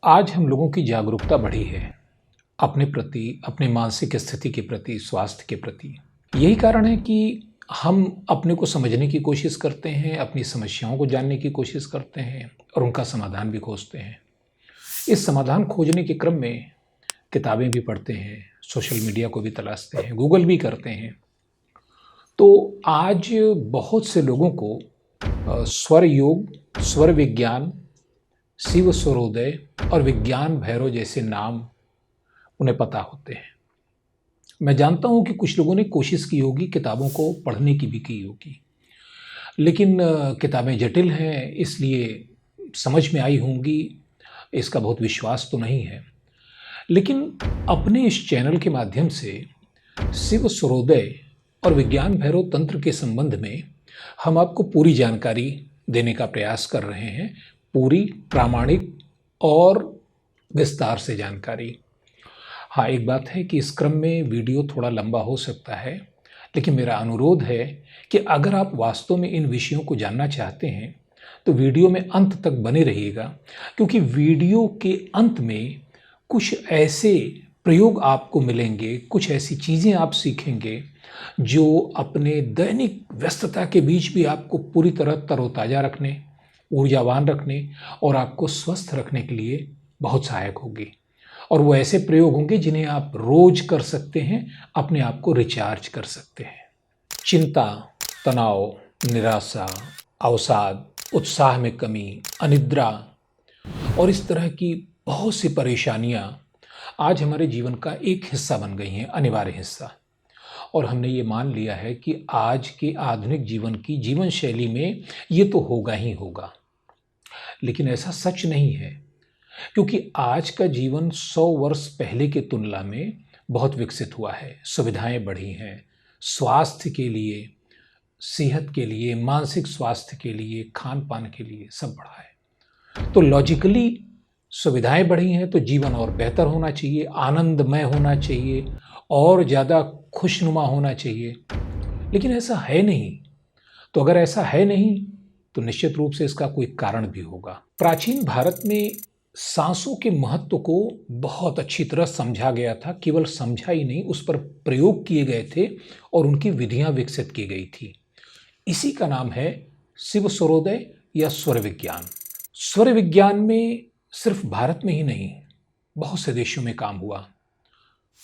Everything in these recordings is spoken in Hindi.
आज हम लोगों की जागरूकता बढ़ी है अपने प्रति, अपने मानसिक स्थिति के प्रति, स्वास्थ्य के प्रति। यही कारण है कि हम अपने को समझने की कोशिश करते हैं, अपनी समस्याओं को जानने की कोशिश करते हैं और उनका समाधान भी खोजते हैं। इस समाधान खोजने के क्रम में किताबें भी पढ़ते हैं, सोशल मीडिया को भी तलाशते हैं, गूगल भी करते हैं। तो आज बहुत से लोगों को स्वर योग, स्वर विज्ञान, शिव स्वरोदय और विज्ञान भैरव जैसे नाम उन्हें पता होते हैं। मैं जानता हूँ कि कुछ लोगों ने कोशिश की होगी, किताबों को पढ़ने की भी की होगी, लेकिन किताबें जटिल हैं, इसलिए समझ में आई होंगी, इसका बहुत विश्वास तो नहीं है। लेकिन अपने इस चैनल के माध्यम से शिव स्वरोदय और विज्ञान भैरव तंत्र के संबंध में हम आपको पूरी जानकारी देने का प्रयास कर रहे हैं, पूरी, प्रामाणिक और विस्तार से जानकारी। हाँ, एक बात है कि इस क्रम में वीडियो थोड़ा लंबा हो सकता है, लेकिन मेरा अनुरोध है कि अगर आप वास्तव में इन विषयों को जानना चाहते हैं, तो वीडियो में अंत तक बने रहिएगा, क्योंकि वीडियो के अंत में कुछ ऐसे प्रयोग आपको मिलेंगे, कुछ ऐसी चीज़ें आप सीखेंगे, जो अपने दैनिक व्यस्तता के बीच भी आपको पूरी तरह तरोताज़ा रखने, ऊर्जावान रखने और आपको स्वस्थ रखने के लिए बहुत सहायक होगी। और वो ऐसे प्रयोग होंगे जिन्हें आप रोज कर सकते हैं, अपने आप को रिचार्ज कर सकते हैं। चिंता, तनाव, निराशा, अवसाद, उत्साह में कमी, अनिद्रा और इस तरह की बहुत सी परेशानियां आज हमारे जीवन का एक हिस्सा बन गई हैं, अनिवार्य हिस्सा। और हमने ये मान लिया है कि आज के आधुनिक जीवन की जीवन शैली में ये तो होगा ही होगा, लेकिन ऐसा सच नहीं है, क्योंकि आज का जीवन 100 वर्ष पहले की तुलना में बहुत विकसित हुआ है, सुविधाएं बढ़ी हैं, स्वास्थ्य के लिए, सेहत के लिए, मानसिक स्वास्थ्य के लिए, खान पान के लिए सब बढ़ा है। तो लॉजिकली सुविधाएं बढ़ी हैं तो जीवन और बेहतर होना चाहिए, आनंदमय होना चाहिए और ज़्यादा खुशनुमा होना चाहिए, लेकिन ऐसा है नहीं। तो अगर ऐसा है नहीं तो निश्चित रूप से इसका कोई कारण भी होगा। प्राचीन भारत में सांसों के महत्व को बहुत अच्छी तरह समझा गया था, केवल समझा ही नहीं, उस पर प्रयोग किए गए थे और उनकी विधियां विकसित की गई थी। इसी का नाम है शिव स्वरोदय या स्वर विज्ञान। स्वर विज्ञान में सिर्फ भारत में ही नहीं, बहुत से देशों में काम हुआ।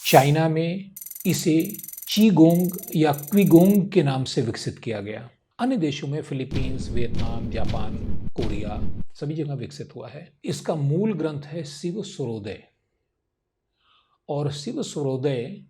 चाइना में इसे चीगोंग या क्विगोंग के नाम से विकसित किया गया। अन्य देशों में फिलीपींस, वियतनाम, जापान, कोरिया, सभी जगह विकसित हुआ है। इसका मूल ग्रंथ है शिव स्वरोदय, और शिव स्वरोदय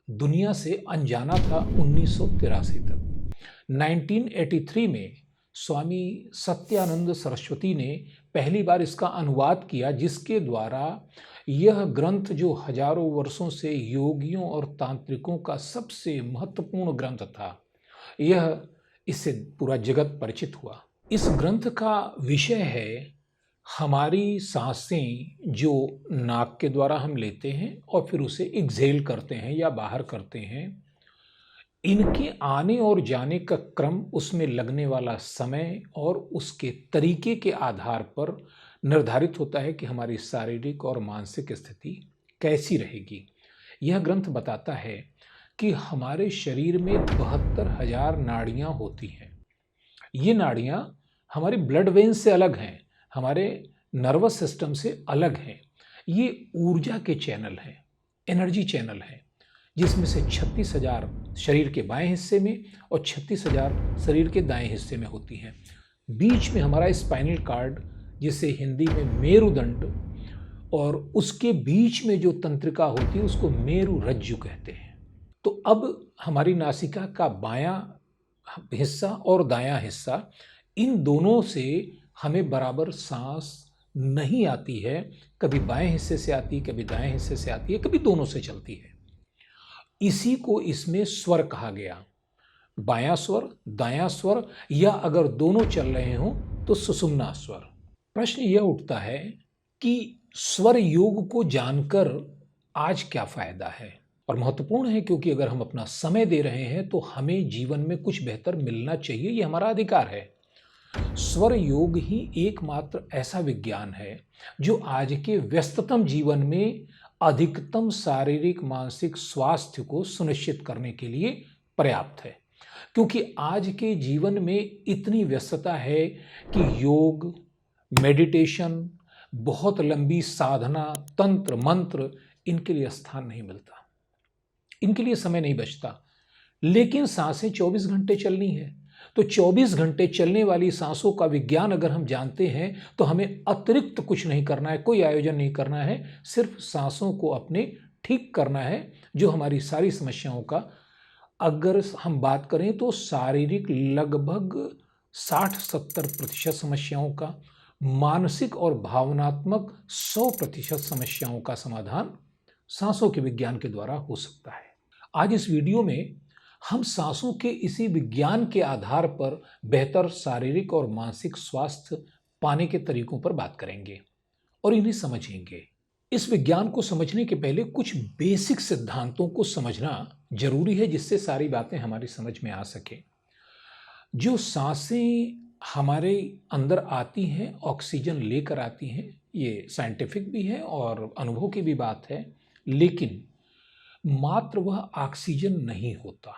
दुनिया से अनजाना था 1983 तक। 1983 में स्वामी सत्यानंद सरस्वती ने पहली बार इसका अनुवाद किया, जिसके द्वारा यह ग्रंथ, जो हजारों वर्षों से योगियों और तांत्रिकों का सबसे महत्वपूर्ण ग्रंथ था, यह इससे पूरा जगत परिचित हुआ। इस ग्रंथ का विषय है हमारी सांसें जो नाक के द्वारा हम लेते हैं और फिर उसे एक्सहेल करते हैं या बाहर करते हैं, इनके आने और जाने का क्रम, उसमें लगने वाला समय और उसके तरीके के आधार पर निर्धारित होता है कि हमारी शारीरिक और मानसिक स्थिति कैसी रहेगी। यह ग्रंथ बताता है कि हमारे शरीर में 72,000 नाड़ियाँ होती हैं। ये नाड़ियाँ हमारे ब्लड वेन से अलग हैं, हमारे नर्वस सिस्टम से अलग हैं। ये ऊर्जा के चैनल हैं, एनर्जी चैनल हैं, जिसमें से 36,000 शरीर के बाएं हिस्से में और 36,000 शरीर के दाएं हिस्से में होती हैं। बीच में हमारा स्पाइनल कार्ड, जिसे हिंदी में मेरुदंड, और उसके बीच में जो तंत्रिका होती है उसको मेरु रज्जु कहते हैं। तो अब हमारी नासिका का बायां हिस्सा और दायां हिस्सा, इन दोनों से हमें बराबर सांस नहीं आती है। कभी बाएं हिस्से से आती है, कभी दाएं हिस्से से आती है, कभी दोनों से चलती है। इसी को इसमें स्वर कहा गया, बायां स्वर, दायां स्वर, या अगर दोनों चल रहे हों तो सुषुम्ना स्वर। प्रश्न यह उठता है कि स्वर योग को जानकर आज क्या फायदा है, और महत्वपूर्ण है, क्योंकि अगर हम अपना समय दे रहे हैं तो हमें जीवन में कुछ बेहतर मिलना चाहिए, ये हमारा अधिकार है। स्वर योग ही एकमात्र ऐसा विज्ञान है जो आज के व्यस्ततम जीवन में अधिकतम शारीरिक मानसिक स्वास्थ्य को सुनिश्चित करने के लिए पर्याप्त है। क्योंकि आज के जीवन में इतनी व्यस्तता है कि योग, मेडिटेशन, बहुत लंबी साधना, तंत्र मंत्र, इनके लिए स्थान नहीं मिलता, इनके लिए समय नहीं बचता। लेकिन सांसें 24 घंटे चलनी है, तो 24 घंटे चलने वाली सांसों का विज्ञान अगर हम जानते हैं तो हमें अतिरिक्त कुछ नहीं करना है, कोई आयोजन नहीं करना है, सिर्फ सांसों को अपने ठीक करना है, जो हमारी सारी समस्याओं का, अगर हम बात करें तो शारीरिक लगभग 60-70% समस्याओं का, मानसिक और भावनात्मक 100% समस्याओं का समाधान सांसों के विज्ञान के द्वारा हो सकता है। आज इस वीडियो में हम सांसों के इसी विज्ञान के आधार पर बेहतर शारीरिक और मानसिक स्वास्थ्य पाने के तरीकों पर बात करेंगे और इन्हें समझेंगे। इस विज्ञान को समझने के पहले कुछ बेसिक सिद्धांतों को समझना जरूरी है, जिससे सारी बातें हमारी समझ में आ सके। जो सांसें हमारे अंदर आती हैं, ऑक्सीजन लेकर आती हैं, ये साइंटिफिक भी है और अनुभव की भी बात है, लेकिन मात्र वह ऑक्सीजन नहीं होता,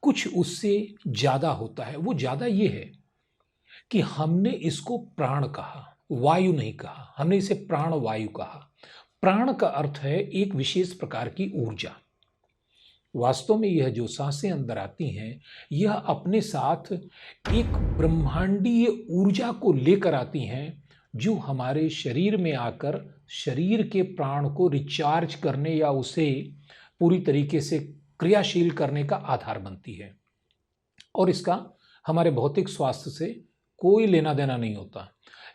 कुछ उससे ज़्यादा होता है। वो ज़्यादा ये है कि हमने इसको प्राण कहा, वायु नहीं कहा, हमने इसे प्राण वायु कहा। प्राण का अर्थ है एक विशेष प्रकार की ऊर्जा। वास्तव में यह जो सांसें अंदर आती हैं, यह अपने साथ एक ब्रह्मांडीय ऊर्जा को लेकर आती हैं, जो हमारे शरीर में आकर शरीर के प्राण को रिचार्ज करने या उसे पूरी तरीके से क्रियाशील करने का आधार बनती है। और इसका हमारे भौतिक स्वास्थ्य से कोई लेना देना नहीं होता।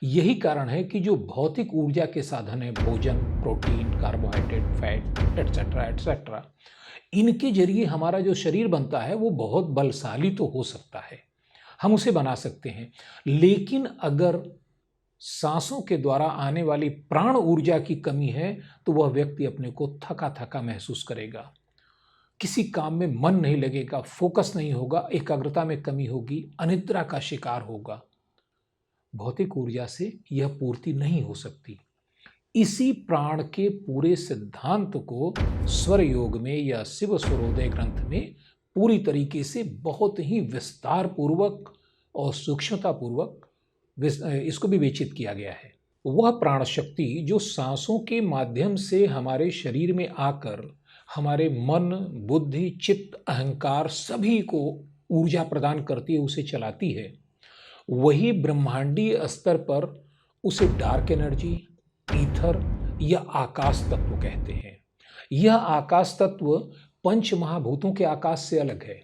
यही कारण है कि जो भौतिक ऊर्जा के साधन है, भोजन, protein, carbohydrate, fat, etcetera etcetera, इनके जरिए हमारा जो शरीर बनता है वो बहुत बलशाली तो हो सकता है, हम उसे बना सकते हैं। लेकिन अगर सांसों के द्वारा आने वाली प्राण ऊर्जा की कमी है तो वह व्यक्ति अपने को थका थका महसूस करेगा, किसी काम में मन नहीं लगेगा, फोकस नहीं होगा, एकाग्रता में कमी होगी, अनिद्रा का शिकार होगा। भौतिक ऊर्जा से यह पूर्ति नहीं हो सकती। इसी प्राण के पूरे सिद्धांत को स्वर योग में या शिव स्वरोदय ग्रंथ में पूरी तरीके से बहुत ही विस्तार पूर्वक और सूक्ष्मता पूर्वक इसको विवेचित किया गया है। वह प्राण शक्ति जो सांसों के माध्यम से हमारे शरीर में आकर हमारे मन, बुद्धि, चित्त, अहंकार सभी को ऊर्जा प्रदान करती है, उसे चलाती है, वही ब्रह्मांडीय स्तर पर उसे डार्क एनर्जी, ईथर या आकाश तत्व कहते हैं। यह आकाश तत्व पंच महाभूतों के आकाश से अलग है।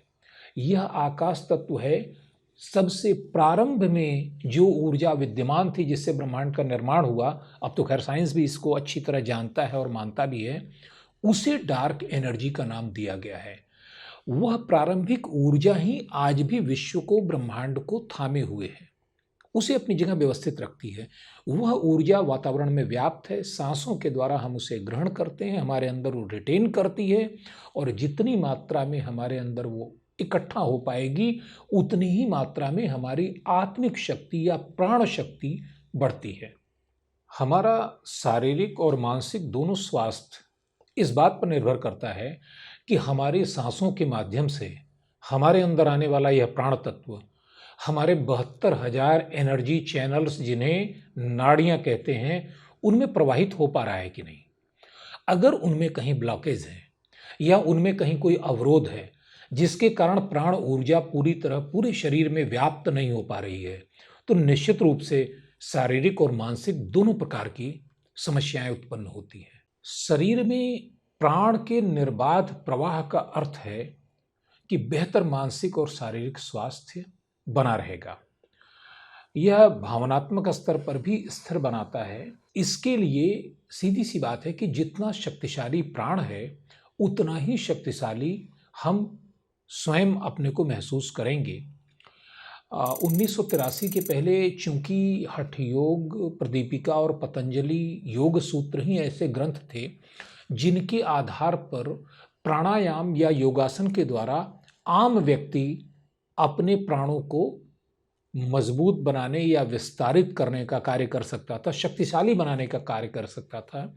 यह आकाश तत्व है सबसे प्रारंभ में जो ऊर्जा विद्यमान थी जिससे ब्रह्मांड का निर्माण हुआ, अब तो खैर साइंस भी इसको अच्छी तरह जानता है और मानता भी है, उसे डार्क एनर्जी का नाम दिया गया है। वह प्रारंभिक ऊर्जा ही आज भी विश्व को, ब्रह्मांड को थामे हुए है, उसे अपनी जगह व्यवस्थित रखती है। वह ऊर्जा वातावरण में व्याप्त है, सांसों के द्वारा हम उसे ग्रहण करते हैं, हमारे अंदर वो रिटेन करती है, और जितनी मात्रा में हमारे अंदर वो इकट्ठा हो पाएगी उतनी ही मात्रा में हमारी आत्मिक शक्ति या प्राण शक्ति बढ़ती है। हमारा शारीरिक और मानसिक दोनों स्वास्थ्य इस बात पर निर्भर करता है कि हमारे सांसों के माध्यम से हमारे अंदर आने वाला यह प्राण तत्व हमारे 72,000 एनर्जी चैनल्स, जिन्हें नाड़ियां कहते हैं, उनमें प्रवाहित हो पा रहा है कि नहीं। अगर उनमें कहीं ब्लॉकेज है या उनमें कहीं कोई अवरोध है जिसके कारण प्राण ऊर्जा पूरी तरह पूरे शरीर में व्याप्त नहीं हो पा रही है, तो निश्चित रूप से शारीरिक और मानसिक दोनों प्रकार की समस्याएं उत्पन्न होती हैं। शरीर में प्राण के निर्बाध प्रवाह का अर्थ है कि बेहतर मानसिक और शारीरिक स्वास्थ्य बना रहेगा। यह भावनात्मक स्तर पर भी स्थिर बनाता है। इसके लिए सीधी सी बात है कि जितना शक्तिशाली प्राण है उतना ही शक्तिशाली हम स्वयं अपने को महसूस करेंगे। 1983 के पहले चूंकि हठ योग, प्रदीपिका और पतंजलि योग सूत्र ही ऐसे ग्रंथ थे जिनके आधार पर प्राणायाम या योगासन के द्वारा आम व्यक्ति अपने प्राणों को मजबूत बनाने या विस्तारित करने का कार्य कर सकता था, शक्तिशाली बनाने का कार्य कर सकता था।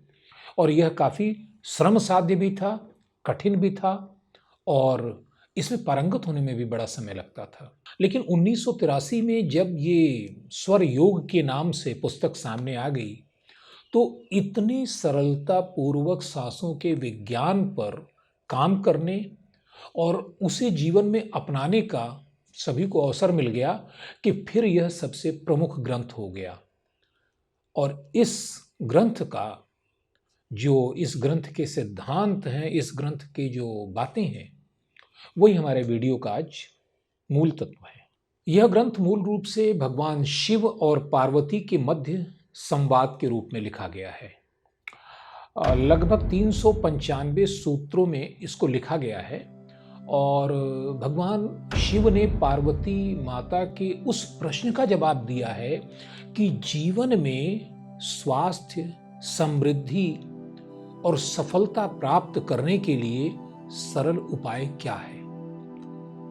और यह काफ़ी श्रम साध्य भी था, कठिन भी था और इसमें पारंगत होने में भी बड़ा समय लगता था। लेकिन 1983 में जब ये स्वर योग के नाम से पुस्तक सामने आ गई, तो इतनी सरलता पूर्वक सांसों के विज्ञान पर काम करने और उसे जीवन में अपनाने का सभी को अवसर मिल गया कि फिर यह सबसे प्रमुख ग्रंथ हो गया। और इस ग्रंथ के सिद्धांत हैं, इस ग्रंथ की जो बातें हैं, वही हमारे वीडियो का आज मूल तत्व है। यह ग्रंथ मूल रूप से भगवान शिव और पार्वती के मध्य संवाद के रूप में लिखा गया है। लगभग 395 सूत्रों में इसको लिखा गया है और भगवान शिव ने पार्वती माता के उस प्रश्न का जवाब दिया है कि जीवन में स्वास्थ्य, समृद्धि और सफलता प्राप्त करने के लिए सरल उपाय क्या है,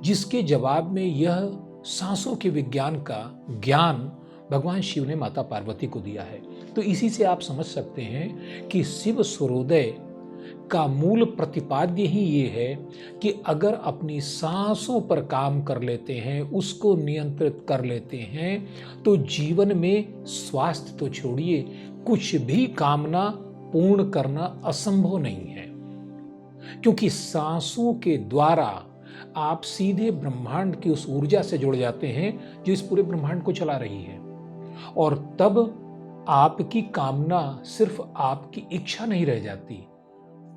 जिसके जवाब में यह सांसों के विज्ञान का ज्ञान भगवान शिव ने माता पार्वती को दिया है। तो इसी से आप समझ सकते हैं कि शिव सूर्योदय का मूल प्रतिपाद्य ही ये है कि अगर अपनी सांसों पर काम कर लेते हैं, उसको नियंत्रित कर लेते हैं, तो जीवन में स्वास्थ्य तो छोड़िए, कुछ भी कामना पूर्ण करना असंभव नहीं है। क्योंकि सांसों के द्वारा आप सीधे ब्रह्मांड की उस ऊर्जा से जुड़ जाते हैं जो इस पूरे ब्रह्मांड को चला रही है। और तब आपकी कामना सिर्फ आपकी इच्छा नहीं रह जाती,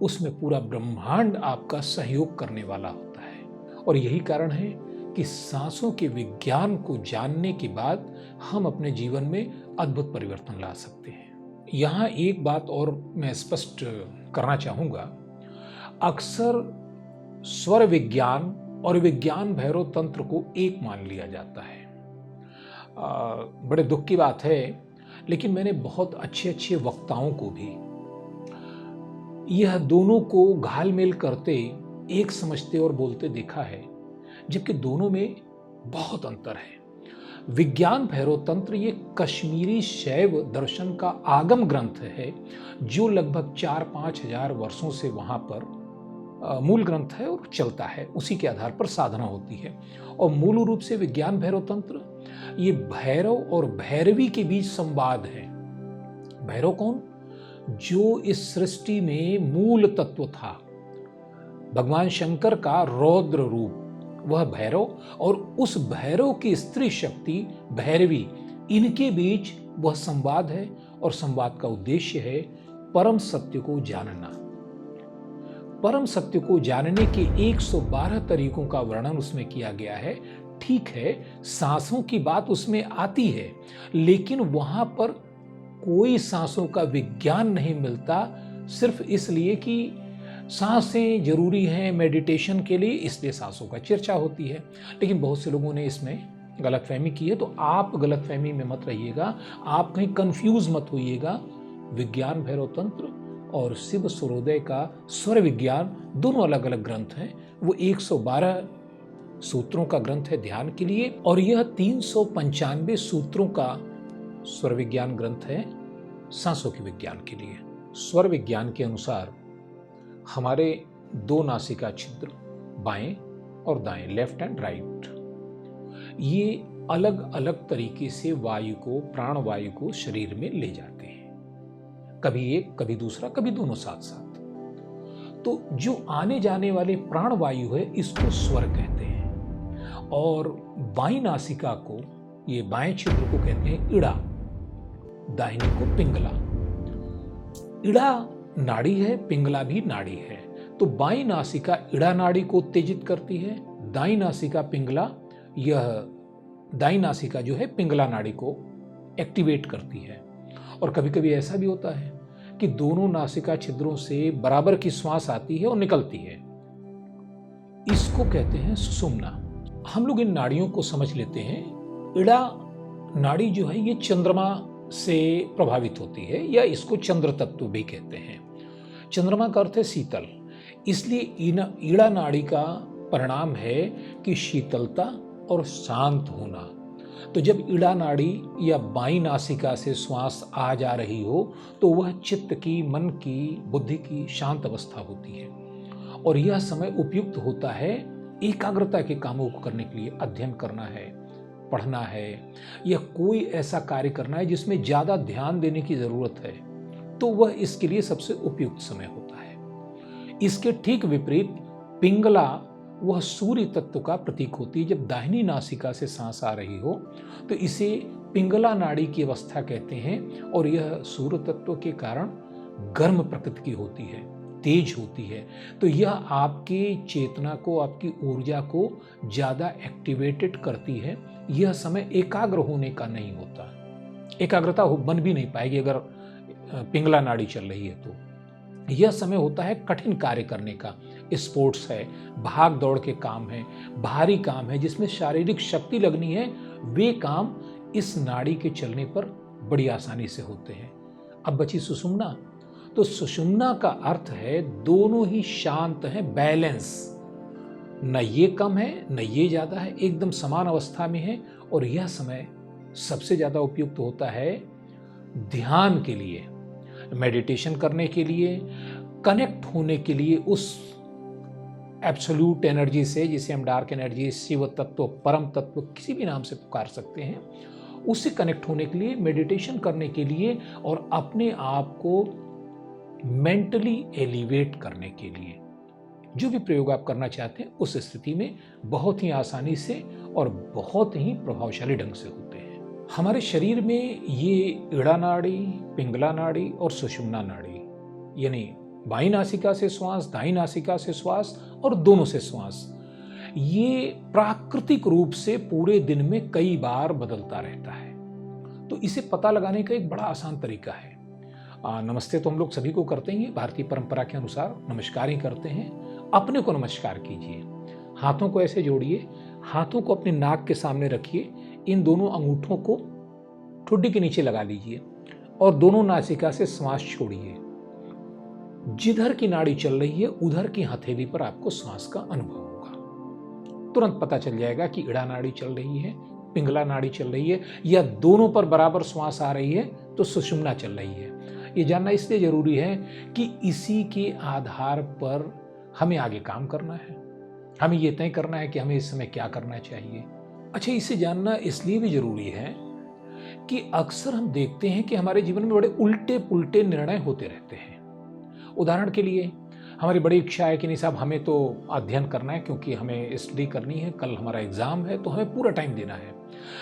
उसमें पूरा ब्रह्मांड आपका सहयोग करने वाला होता है। और यही कारण है कि सांसों के विज्ञान को जानने के बाद हम अपने जीवन में अद्भुत परिवर्तन ला सकते हैं। यहाँ एक बात और मैं स्पष्ट करना चाहूँगा। अक्सर स्वर विज्ञान और विज्ञान भैरव तंत्र को एक मान लिया जाता है। बड़े दुख की बात है, लेकिन मैंने बहुत अच्छे वक्ताओं को भी यह दोनों को घालमेल करते एक समझते और बोलते देखा है, जबकि दोनों में बहुत अंतर है। विज्ञान भैरव तंत्र ये कश्मीरी शैव दर्शन का आगम ग्रंथ है, जो लगभग 4-5 हजार वर्षों से वहां पर मूल ग्रंथ है और चलता है। उसी के आधार पर साधना होती है। और मूल रूप से विज्ञान भैरव तंत्र ये भैरव और भैरवी के बीच संवाद है। भैरव कौन? जो इस सृष्टि में मूल तत्व था, भगवान शंकर का रौद्र रूप, वह भैरव, और उस भैरव की स्त्री शक्ति भैरवी, इनके बीच वह संवाद है। और संवाद का उद्देश्य है परम सत्य को जानना। परम सत्य को जानने के 112 तरीकों का वर्णन उसमें किया गया है। ठीक है, सांसों की बात उसमें आती है, लेकिन वहां पर कोई सांसों का विज्ञान नहीं मिलता, सिर्फ इसलिए कि सांसें जरूरी हैं मेडिटेशन के लिए, इसलिए सांसों का चर्चा होती है। लेकिन बहुत से लोगों ने इसमें गलतफहमी की है, तो आप गलतफहमी में मत रहिएगा, आप कहीं कंफ्यूज मत होइएगा। विज्ञान भैरव तंत्र और शिव सूर्योदय का स्वर विज्ञान दोनों अलग अलग ग्रंथ हैं। वो 112 सूत्रों का ग्रंथ है ध्यान के लिए, और यह 395 सूत्रों का स्वर विज्ञान ग्रंथ है सांसों के विज्ञान के लिए। स्वर विज्ञान के अनुसार हमारे 2 नासिका छिद्र, बाएं और दाएं, लेफ्ट एंड राइट, ये अलग अलग तरीके से वायु को, प्राण वायु को शरीर में ले जाते हैं। कभी एक, कभी दूसरा, कभी दोनों साथ साथ। तो जो आने जाने वाले प्राण वायु है, इसको स्वर कहते हैं। और बाईं नासिका को, ये बाएं छिद्र को कहते हैं इड़ा, दाहिनी को पिंगला। इड़ा नाड़ी है, पिंगला भी नाड़ी है। तो बाईं नासिका इड़ा नाड़ी को उत्तेजित करती है, दाईं नासिका पिंगला, यह दाईं नासिका जो है पिंगला नाड़ी को एक्टिवेट करती है। और कभी कभी ऐसा भी होता है कि दोनों नासिका छिद्रों से बराबर की श्वास आती है और निकलती है, इसको कहते हैं सुषुम्ना। हम लोग इन नाड़ियों को समझ लेते हैं। इड़ा नाड़ी जो है ये चंद्रमा से प्रभावित होती है, या इसको चंद्र तत्व भी कहते हैं। चंद्रमा का अर्थ है शीतल, इसलिए ईड़ा नाड़ी का परिणाम है कि शीतलता और शांत होना। तो जब ईड़ा नाड़ी या बाईं नासिका से श्वास आ जा रही हो तो वह चित्त की, मन की, बुद्धि की शांत अवस्था होती है और यह समय उपयुक्त होता है एकाग्रता के कामों को करने के लिए। अध्ययन करना है, पढ़ना है या कोई ऐसा कार्य करना है जिसमें ज़्यादा ध्यान देने की ज़रूरत है, तो वह इसके लिए सबसे उपयुक्त समय होता है। इसके ठीक विपरीत पिंगला वह सूर्य तत्व का प्रतीक होती है। जब दाहिनी नासिका से सांस आ रही हो तो इसे पिंगला नाड़ी की अवस्था कहते हैं और यह सूर्य तत्व के कारण गर्म प्रकृति की होती है, तेज होती है। तो यह आपकी चेतना को, आपकी ऊर्जा को ज़्यादा एक्टिवेटेड करती है। यह समय एकाग्र होने का नहीं होता, एकाग्रता बन भी नहीं पाएगी अगर पिंगला नाड़ी चल रही है तो। यह समय होता है कठिन कार्य करने का, स्पोर्ट्स है, भाग दौड़ के काम है, भारी काम है जिसमें शारीरिक शक्ति लगनी है, वे काम इस नाड़ी के चलने पर बड़ी आसानी से होते हैं। अब बची सुषुम्ना। तो सुषुम्ना का अर्थ है दोनों ही शांत हैं, बैलेंस, न ये कम है न ये ज्यादा है, एकदम समान अवस्था में है। और यह समय सबसे ज्यादा उपयुक्त होता है ध्यान के लिए, मेडिटेशन करने के लिए, कनेक्ट होने के लिए उस एब्सोल्यूट एनर्जी से, जिसे हम डार्क एनर्जी, शिव तत्व, परम तत्व, किसी भी नाम से पुकार सकते हैं, उससे कनेक्ट होने के लिए, मेडिटेशन करने के लिए और अपने आप को मेंटली एलिवेट करने के लिए। जो भी प्रयोग आप करना चाहते हैं उस स्थिति में बहुत ही आसानी से और बहुत ही प्रभावशाली ढंग से होते हैं। हमारे शरीर में ये ईड़ा नाड़ी, पिंगला नाड़ी और सुषुम्ना नाड़ी, यानी बाईं नासिका से श्वास, दाईं नासिका से श्वास और दोनों से श्वास, ये प्राकृतिक रूप से पूरे दिन में कई बार बदलता रहता है। तो इसे पता लगाने का एक बड़ा आसान तरीका है। नमस्ते तो हम लोग सभी को करते हैं, भारतीय परंपरा के अनुसार नमस्कार ही करते हैं। अपने को नमस्कार कीजिए, हाथों को ऐसे जोड़िए, हाथों को अपने नाक के सामने रखिए, इन दोनों अंगूठों को ठुड्डी के नीचे लगा लीजिए और दोनों नासिका से श्वास छोड़िए। जिधर की नाड़ी चल रही है उधर की हथेली पर आपको श्वास का अनुभव होगा। तुरंत पता चल जाएगा कि ईड़ा नाड़ी चल रही है, पिंगला नाड़ी चल रही है, या दोनों पर बराबर श्वास आ रही है तो सुषुम्ना चल रही है। ये जानना इसलिए जरूरी है कि इसी के आधार पर हमें आगे काम करना है, हमें ये तय करना है कि हमें इस समय क्या करना चाहिए। अच्छा, इसे जानना इसलिए भी जरूरी है कि अक्सर हम देखते हैं कि हमारे जीवन में बड़े उल्टे पुल्टे निर्णय होते रहते हैं। उदाहरण के लिए, हमारी बड़ी इच्छा है कि नहीं साहब हमें तो अध्ययन करना है क्योंकि हमें स्टडी करनी है, कल हमारा एग्जाम है तो हमें पूरा टाइम देना है,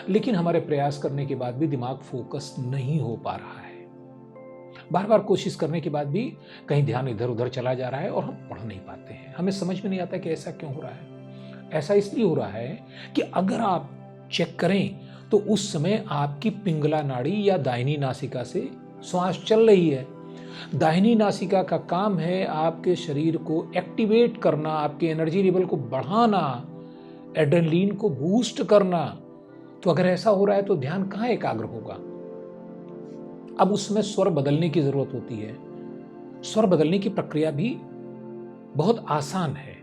लेकिन हमारे प्रयास करने के बाद भी दिमाग फोकस नहीं हो पा रहा है। बार बार कोशिश करने के बाद भी कहीं ध्यान इधर उधर चला जा रहा है और हम पढ़ नहीं पाते हैं। हमें समझ में नहीं आता कि ऐसा क्यों हो रहा है। ऐसा इसलिए हो रहा है कि अगर आप चेक करें तो उस समय आपकी पिंगला नाड़ी या दाहिनी नासिका से श्वास चल रही है। दाहिनी नासिका का काम है आपके शरीर को एक्टिवेट करना, आपके एनर्जी लेवल को बढ़ाना, एड्रेनलिन को बूस्ट करना। तो अगर ऐसा हो रहा है तो ध्यान कहाँ एकाग्र होगा। अब उसमें स्वर बदलने की जरूरत होती है। स्वर बदलने की प्रक्रिया भी बहुत आसान है।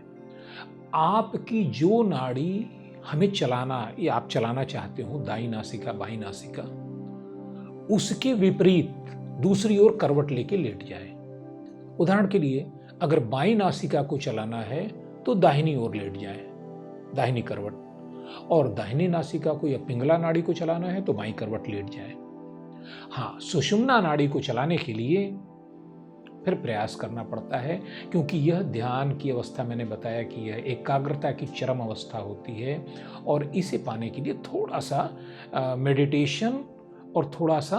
आपकी जो नाड़ी हमें चलाना या आप चलाना चाहते हो, दाईं नासिका बाईं नासिका, उसके विपरीत दूसरी ओर करवट लेके लेट जाए। उदाहरण के लिए, अगर बाईं नासिका को चलाना है तो दाहिनी ओर लेट जाए, दाहिनी करवट, और दाहिनी नासिका को या पिंगला नाड़ी को चलाना है तो बाईं करवट लेट जाए। हाँ, सुषुम्ना नाड़ी को चलाने के लिए फिर प्रयास करना पड़ता है, क्योंकि यह ध्यान की अवस्था, मैंने बताया कि यह एकाग्रता की चरम अवस्था होती है और इसे पाने के लिए थोड़ा सा मेडिटेशन और थोड़ा सा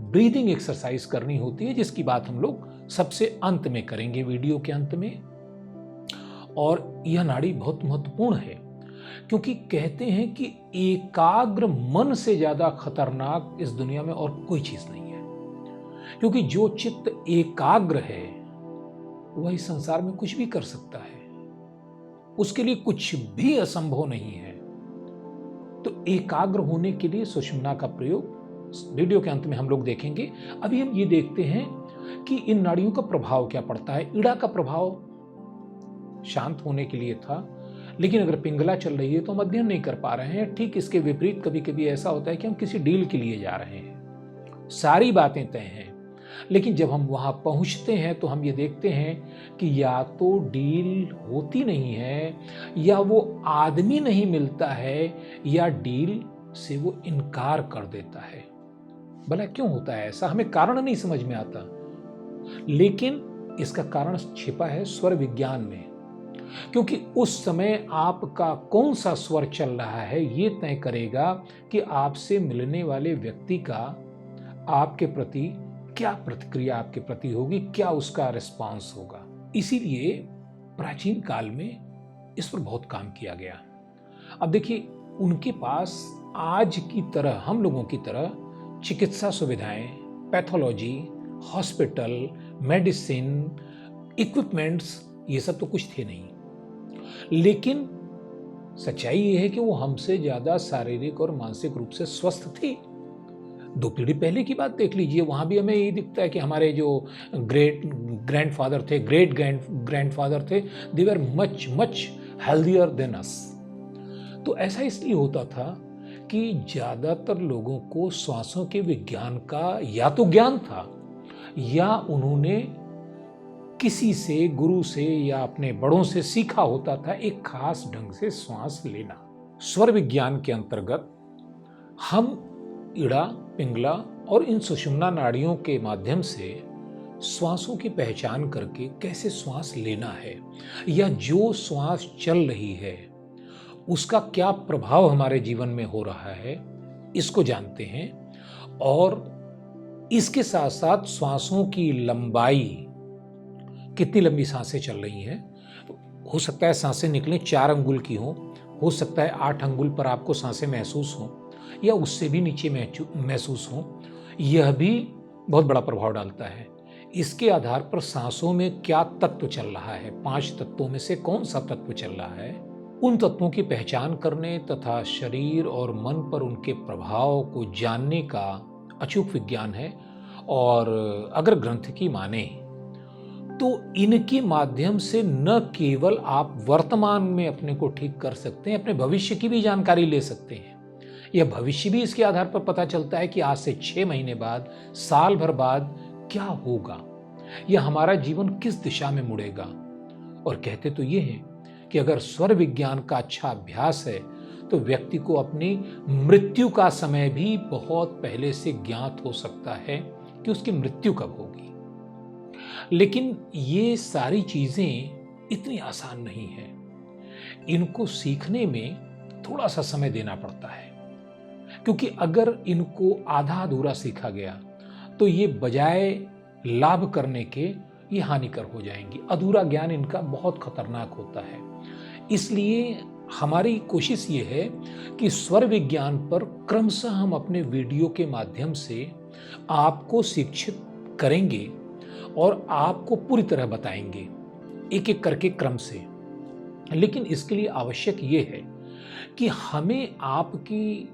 ब्रीदिंग एक्सरसाइज करनी होती है, जिसकी बात हम लोग सबसे अंत में करेंगे, वीडियो के अंत में। और यह नाड़ी बहुत महत्वपूर्ण है, क्योंकि कहते हैं कि एकाग्र मन से ज्यादा खतरनाक इस दुनिया में और कोई चीज नहीं है। क्योंकि जो चित्त एकाग्र है वह इस संसार में कुछ भी कर सकता है, उसके लिए कुछ भी असंभव नहीं है। तो एकाग्र होने के लिए सुषुम्ना का प्रयोग वीडियो के अंत में हम लोग देखेंगे। अभी हम ये देखते हैं कि इन नाड़ियों का प्रभाव क्या पड़ता है। ईड़ा का प्रभाव शांत होने के लिए था, लेकिन अगर पिंगला चल रही है तो हम अध्ययन नहीं कर पा रहे हैं। ठीक इसके विपरीत कभी कभी ऐसा होता है कि हम किसी डील के लिए जा रहे हैं, सारी बातें तय हैं, लेकिन जब हम वहां पहुंचते हैं तो हम ये देखते हैं कि या तो डील होती नहीं है, या वो आदमी नहीं मिलता है, या डील से वो इनकार कर देता है। भला क्यों होता है ऐसा? हमें कारण नहीं समझ में आता, लेकिन इसका कारण छिपा है स्वर विज्ञान में। क्योंकि उस समय आपका कौन सा स्वर चल रहा है ये तय करेगा कि आपसे मिलने वाले व्यक्ति का आपके प्रति क्या प्रतिक्रिया आपके प्रति होगी, क्या उसका रिस्पांस होगा। इसीलिए प्राचीन काल में इस पर बहुत काम किया गया। अब देखिए, उनके पास आज की तरह, हम लोगों की तरह चिकित्सा सुविधाएं, पैथोलॉजी, हॉस्पिटल, मेडिसिन, इक्विपमेंट्स, ये सब तो कुछ थे नहीं। लेकिन सच्चाई ये है कि वो हमसे ज्यादा शारीरिक और मानसिक रूप से स्वस्थ थे। 2 पीढ़ी पहले की बात देख लीजिए, वहां भी हमें ये दिखता है कि हमारे जो ग्रेट ग्रैंडफादर थे, ग्रेट ग्रैंडफादर थे, they were much much healthier than us. तो ऐसा इसलिए होता था कि ज्यादातर लोगों को श्वासों के विज्ञान का या तो ज्ञान था, या उन्होंने किसी से, गुरु से या अपने बड़ों से सीखा होता था एक खास ढंग से श्वास लेना। स्वर विज्ञान के अंतर्गत हम इड़ा, पिंगला और इन सुषुम्ना नाड़ियों के माध्यम से श्वासों की पहचान करके कैसे श्वास लेना है, या जो श्वास चल रही है उसका क्या प्रभाव हमारे जीवन में हो रहा है, इसको जानते हैं। और इसके साथ साथ श्वासों की लंबाई, कितनी लंबी सांसें चल रही हैं, हो सकता है सांसें निकलें 4 अंगुल की हो सकता है 8 अंगुल पर आपको सांसें महसूस हों, या उससे भी नीचे महसूस हो, यह भी बहुत बड़ा प्रभाव डालता है। इसके आधार पर सांसों में क्या तत्व चल रहा है, 5 तत्वों में से कौन सा तत्व चल रहा है, उन तत्वों की पहचान करने तथा शरीर और मन पर उनके प्रभाव को जानने का अचूक विज्ञान है। और अगर ग्रंथ की माने तो इनके माध्यम से न केवल आप वर्तमान में अपने को ठीक कर सकते हैं, अपने भविष्य की भी जानकारी ले सकते हैं। यह भविष्य भी इसके आधार पर पता चलता है कि आज से 6 महीने बाद, साल भर बाद क्या होगा, या हमारा जीवन किस दिशा में मुड़ेगा। और कहते तो ये हैं कि अगर स्वर विज्ञान का अच्छा अभ्यास है तो व्यक्ति को अपनी मृत्यु का समय भी बहुत पहले से ज्ञात हो सकता है कि उसकी मृत्यु कब होगी। लेकिन ये सारी चीजें इतनी आसान नहीं है, इनको सीखने में थोड़ा सा समय देना पड़ता है। क्योंकि अगर इनको आधा अधूरा सीखा गया तो ये बजाय लाभ करने के ये हानिकर हो जाएंगी। अधूरा ज्ञान इनका बहुत खतरनाक होता है। इसलिए हमारी कोशिश ये है कि स्वर विज्ञान पर क्रमशः हम अपने वीडियो के माध्यम से आपको शिक्षित करेंगे और आपको पूरी तरह बताएंगे, एक एक करके क्रम से। लेकिन इसके लिए आवश्यक ये है कि हमें आपकी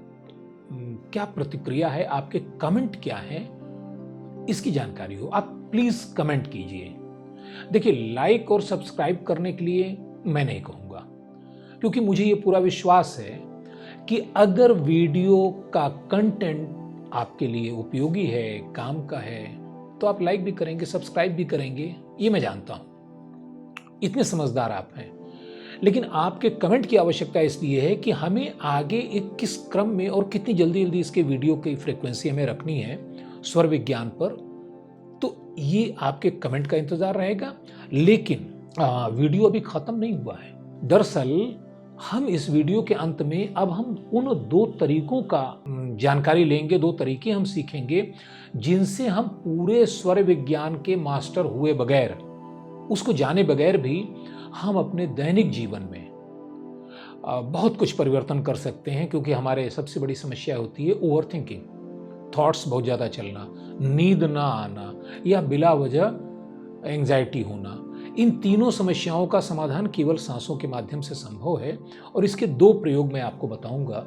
क्या प्रतिक्रिया है, आपके कमेंट क्या है, इसकी जानकारी हो। आप प्लीज कमेंट कीजिए। देखिए, लाइक और सब्सक्राइब करने के लिए मैं नहीं कहूंगा, क्योंकि मुझे ये पूरा विश्वास है कि अगर वीडियो का कंटेंट आपके लिए उपयोगी है, काम का है, तो आप लाइक भी करेंगे, सब्सक्राइब भी करेंगे, ये मैं जानता हूं। इतने समझदार आप हैं। लेकिन आपके कमेंट की आवश्यकता इसलिए है कि हमें आगे एक किस क्रम में और कितनी जल्दी जल्दी इसके वीडियो की फ्रीक्वेंसी हमें रखनी है स्वर विज्ञान पर, तो ये आपके कमेंट का इंतजार रहेगा। लेकिन वीडियो अभी खत्म नहीं हुआ है। दरअसल हम इस वीडियो के अंत में अब हम उन 2 तरीकों का जानकारी लेंगे, 2 तरीके हम सीखेंगे जिनसे हम पूरे स्वर विज्ञान के मास्टर हुए बगैर, उसको जाने बगैर भी हम अपने दैनिक जीवन में बहुत कुछ परिवर्तन कर सकते हैं। क्योंकि हमारे सबसे बड़ी समस्या होती है ओवर थिंकिंग, थॉट्स बहुत ज़्यादा चलना, नींद ना आना, या बिला वजह एंजाइटी होना। इन तीनों समस्याओं का समाधान केवल सांसों के माध्यम से संभव है। और इसके 2 प्रयोग मैं आपको बताऊंगा।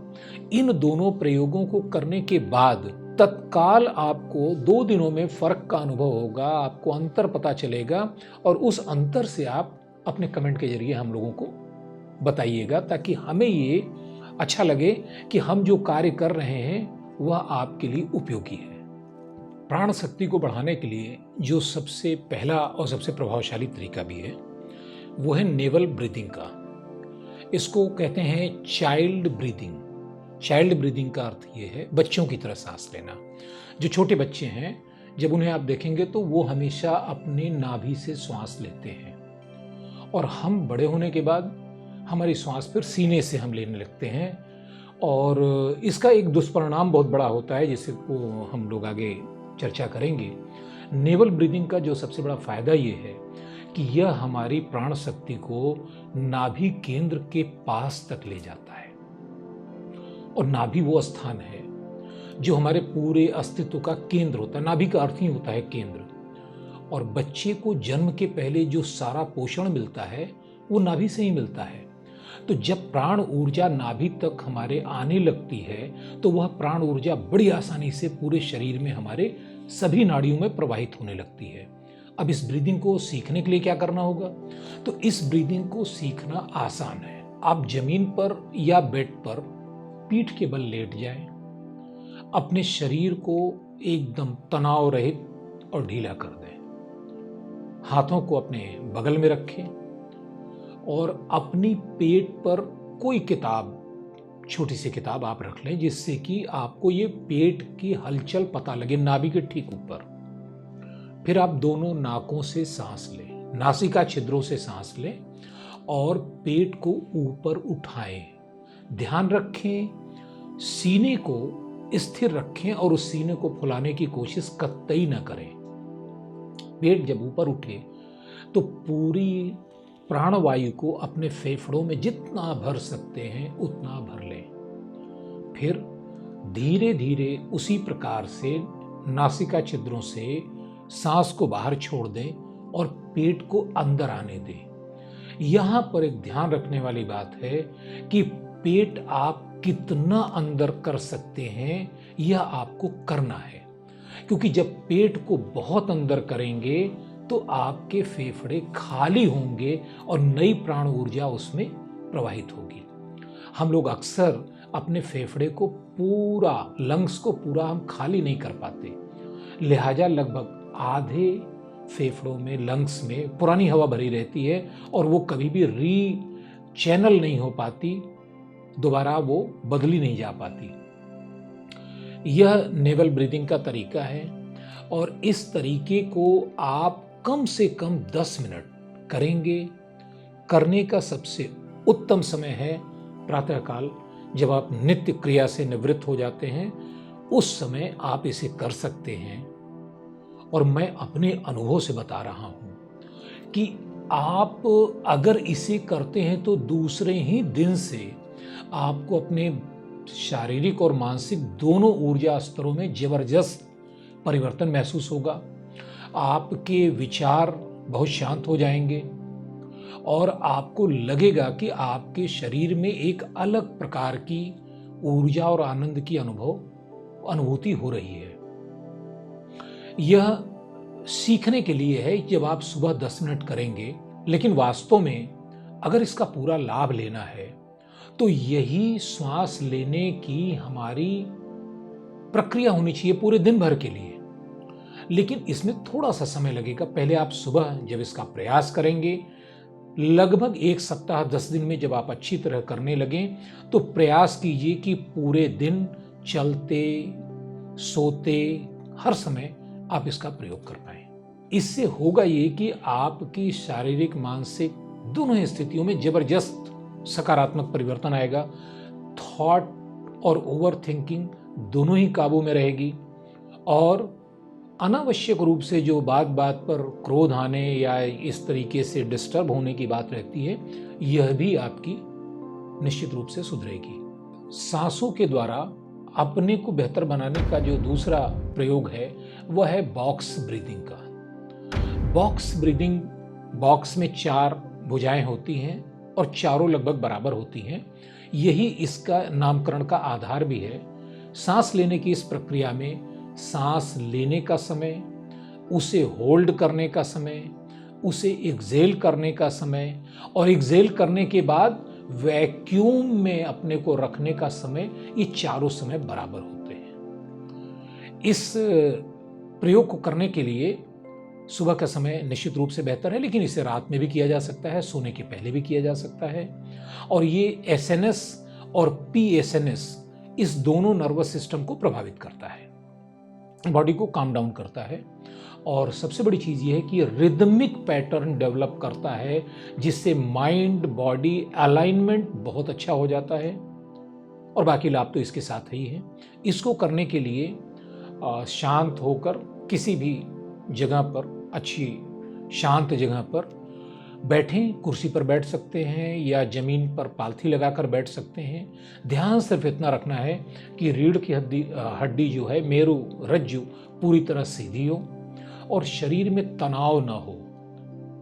इन दोनों प्रयोगों को करने के बाद तत्काल आपको 2 दिनों में फर्क का अनुभव होगा, आपको अंतर पता चलेगा, और उस अंतर से आप अपने कमेंट के जरिए हम लोगों को बताइएगा, ताकि हमें ये अच्छा लगे कि हम जो कार्य कर रहे हैं वह आपके लिए उपयोगी है। प्राण शक्ति को बढ़ाने के लिए जो सबसे पहला और सबसे प्रभावशाली तरीका भी है, वो है नेवल ब्रीदिंग का। इसको कहते हैं चाइल्ड ब्रीदिंग। चाइल्ड ब्रीदिंग का अर्थ ये है बच्चों की तरह सांस लेना। जो छोटे बच्चे हैं, जब उन्हें आप देखेंगे तो वो हमेशा अपने नाभि से श्वास लेते हैं, और हम बड़े होने के बाद हमारी श्वास फिर सीने से हम लेने लगते हैं, और इसका एक दुष्परिणाम बहुत बड़ा होता है, जिसे को हम लोग आगे चर्चा करेंगे। नेवल ब्रीदिंग का जो सबसे बड़ा फायदा ये है कि यह हमारी प्राण शक्ति को नाभि केंद्र के पास तक ले जाता है, और नाभि वो स्थान है जो हमारे पूरे अस्तित्व का केंद्र होता है। नाभि का अर्थ ही होता है केंद्र, और बच्चे को जन्म के पहले जो सारा पोषण मिलता है वो नाभि से ही मिलता है। तो जब प्राण ऊर्जा नाभि तक हमारे आने लगती है तो वह प्राण ऊर्जा बड़ी आसानी से पूरे शरीर में हमारे सभी नाड़ियों में प्रवाहित होने लगती है। अब इस ब्रीदिंग को सीखने के लिए क्या करना होगा? तो इस ब्रीदिंग को सीखना आसान है। आप जमीन पर या बेड पर पीठ के बल लेट जाएं, अपने शरीर को एकदम तनाव रहित और ढीला कर दें, हाथों को अपने बगल में रखें और अपनी पेट पर कोई किताब, छोटी सी किताब आप रख लें, जिससे कि आपको ये पेट की हलचल पता लगे, नाभि के ठीक ऊपर। फिर आप दोनों नाकों से सांस लें, नासिका छिद्रों से सांस लें और पेट को ऊपर उठाएं। ध्यान रखें, सीने को स्थिर रखें और उस सीने को फुलाने की कोशिश कतई न करें। पेट जब ऊपर उठे तो पूरी प्राणवायु को अपने फेफड़ों में जितना भर सकते हैं उतना भर लें। फिर धीरे धीरे उसी प्रकार से नासिका छिद्रों से सांस को बाहर छोड़ दें और पेट को अंदर आने दें। यहां पर एक ध्यान रखने वाली बात है कि पेट आप कितना अंदर कर सकते हैं यह आपको करना है, क्योंकि जब पेट को बहुत अंदर करेंगे तो आपके फेफड़े खाली होंगे और नई प्राण ऊर्जा उसमें प्रवाहित होगी। हम लोग अक्सर अपने फेफड़े को पूरा, लंग्स को पूरा हम खाली नहीं कर पाते, लिहाजा लगभग आधे फेफड़ों में, लंग्स में पुरानी हवा भरी रहती है और वो कभी भी चैनल नहीं हो पाती, दोबारा वो बदली नहीं जा पाती। यह नेवल ब्रीदिंग का तरीका है, और इस तरीके को आप कम से कम 10 मिनट करेंगे। करने का सबसे उत्तम समय है प्रातःकाल, जब आप नित्य क्रिया से निवृत्त हो जाते हैं, उस समय आप इसे कर सकते हैं। और मैं अपने अनुभव से बता रहा हूं कि आप अगर इसे करते हैं तो दूसरे ही दिन से आपको अपने शारीरिक और मानसिक दोनों ऊर्जा स्तरों में जबरदस्त परिवर्तन महसूस होगा। आपके विचार बहुत शांत हो जाएंगे और आपको लगेगा कि आपके शरीर में एक अलग प्रकार की ऊर्जा और आनंद की अनुभूति हो रही है। यह सीखने के लिए है जब आप सुबह 10 मिनट करेंगे, लेकिन वास्तव में अगर इसका पूरा लाभ लेना है तो यही श्वास लेने की हमारी प्रक्रिया होनी चाहिए पूरे दिन भर के लिए। लेकिन इसमें थोड़ा सा समय लगेगा। पहले आप सुबह जब इसका प्रयास करेंगे, लगभग 1 सप्ताह 10 दिन में जब आप अच्छी तरह करने लगें, तो प्रयास कीजिए कि पूरे दिन चलते सोते हर समय आप इसका प्रयोग कर पाएं। इससे होगा ये कि आपकी शारीरिक मानसिक दोनों स्थितियों में जबरदस्त सकारात्मक परिवर्तन आएगा। थॉट और ओवर थिंकिंग दोनों ही काबू में रहेगी, और अनावश्यक रूप से जो बात बात पर क्रोध आने या इस तरीके से डिस्टर्ब होने की बात रहती है, यह भी आपकी निश्चित रूप से सुधरेगी। सांसों के द्वारा अपने को बेहतर बनाने का जो दूसरा प्रयोग है वह है बॉक्स ब्रीदिंग का। बॉक्स ब्रीदिंग, बॉक्स में 4 भुजाएं होती हैं और चारों लगभग बराबर होती हैं। यही इसका नामकरण का आधार भी है। सांस लेने की इस प्रक्रिया में सांस लेने का समय, उसे होल्ड करने का समय, उसे एक्सेल करने का समय और एक्सेल करने के बाद वैक्यूम में अपने को रखने का समय, ये चारों समय बराबर होते हैं। इस प्रयोग को करने के लिए सुबह का समय निश्चित रूप से बेहतर है, लेकिन इसे रात में भी किया जा सकता है, सोने के पहले भी किया जा सकता है। और ये एसएनएस और पीएसएनएस इस दोनों नर्वस सिस्टम को प्रभावित करता है, बॉडी को काम डाउन करता है। और सबसे बड़ी चीज़ ये है कि रिदमिक पैटर्न डेवलप करता है, जिससे माइंड बॉडी अलाइनमेंट बहुत अच्छा हो जाता है। और बाकी लाभ तो इसके साथ ही हैं। इसको करने के लिए शांत होकर किसी भी जगह पर, अच्छी शांत जगह पर बैठें। कुर्सी पर बैठ सकते हैं या ज़मीन पर पालथी लगाकर बैठ सकते हैं। ध्यान सिर्फ इतना रखना है कि रीढ़ की हड्डी जो है, मेरु रज्जु पूरी तरह सीधी हो और शरीर में तनाव ना हो,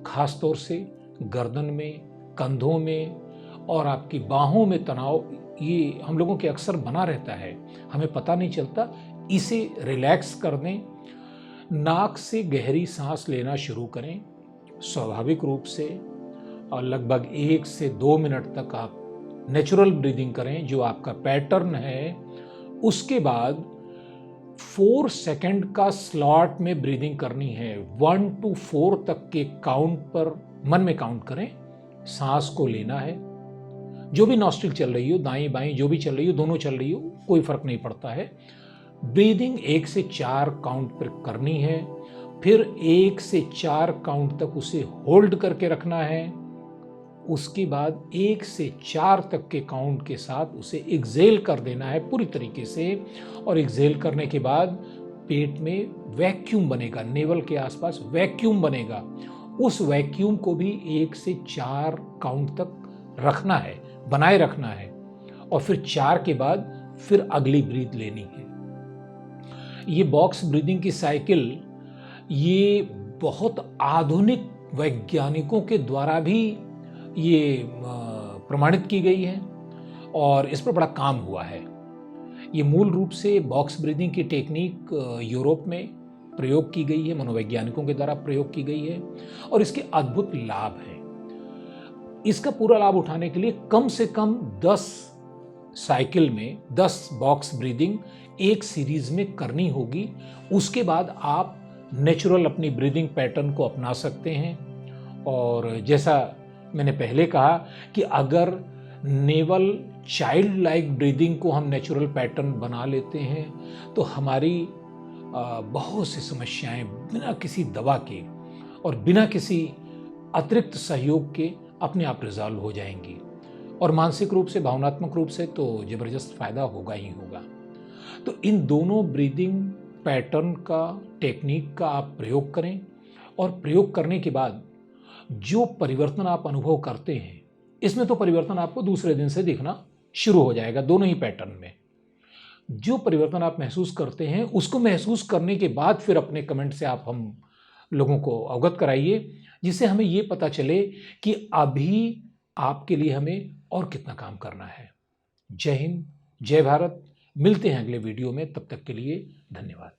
खास तौर से गर्दन में, कंधों में और आपकी बाहों में तनाव ये हम लोगों के अक्सर बना रहता है, हमें पता नहीं चलता। इसे रिलैक्स कर दें। नाक से गहरी सांस लेना शुरू करें स्वाभाविक रूप से, और लगभग 1 से 2 मिनट तक आप नेचुरल ब्रीदिंग करें जो आपका पैटर्न है। उसके बाद 4 सेकंड का स्लॉट में ब्रीदिंग करनी है। 1 to 4 तक के काउंट पर मन में काउंट करें, सांस को लेना है। जो भी नॉस्ट्रिल चल रही हो, दाएं बाएं जो भी चल रही हो, दोनों चल रही हो, कोई फर्क नहीं पड़ता है। ब्रीदिंग 1 से 4 काउंट पर करनी है, फिर 1 से 4 काउंट तक उसे होल्ड करके रखना है। उसके बाद 1 से 4 तक के काउंट के साथ उसे एक्सेल कर देना है पूरी तरीके से। और एक्सेल करने के बाद पेट में वैक्यूम बनेगा, नेवल के आसपास वैक्यूम बनेगा। उस वैक्यूम को भी 1 से 4 काउंट तक रखना है, बनाए रखना है। और फिर 4 के बाद फिर अगली ब्रीथ लेनी है। ये बॉक्स ब्रीदिंग की साइकिल ये बहुत आधुनिक वैज्ञानिकों के द्वारा भी ये प्रमाणित की गई है और इस पर बड़ा काम हुआ है। ये मूल रूप से बॉक्स ब्रीदिंग की टेक्निक यूरोप में प्रयोग की गई है, मनोवैज्ञानिकों के द्वारा प्रयोग की गई है और इसके अद्भुत लाभ हैं। इसका पूरा लाभ उठाने के लिए कम से कम 10 साइकिल में 10 बॉक्स ब्रीदिंग एक सीरीज में करनी होगी। उसके बाद आप नेचुरल अपनी ब्रीदिंग पैटर्न को अपना सकते हैं। और जैसा मैंने पहले कहा कि अगर नेवल चाइल्ड लाइक ब्रीदिंग को हम नेचुरल पैटर्न बना लेते हैं तो हमारी बहुत सी समस्याएं बिना किसी दवा के और बिना किसी अतिरिक्त सहयोग के अपने आप रिजॉल्व हो जाएंगी। और मानसिक रूप से, भावनात्मक रूप से तो ज़बरदस्त फायदा होगा ही होगा। तो इन दोनों ब्रीदिंग पैटर्न का, टेक्निक का आप प्रयोग करें और प्रयोग करने के बाद जो परिवर्तन आप अनुभव करते हैं, इसमें तो परिवर्तन आपको दूसरे दिन से दिखना शुरू हो जाएगा। दोनों ही पैटर्न में जो परिवर्तन आप महसूस करते हैं, उसको महसूस करने के बाद फिर अपने कमेंट से आप हम लोगों को अवगत कराइए, जिससे हमें ये पता चले कि अभी आपके लिए हमें और कितना काम करना है। जय हिंद, जय भारत। मिलते हैं अगले वीडियो में, तब तक के लिए धन्यवाद।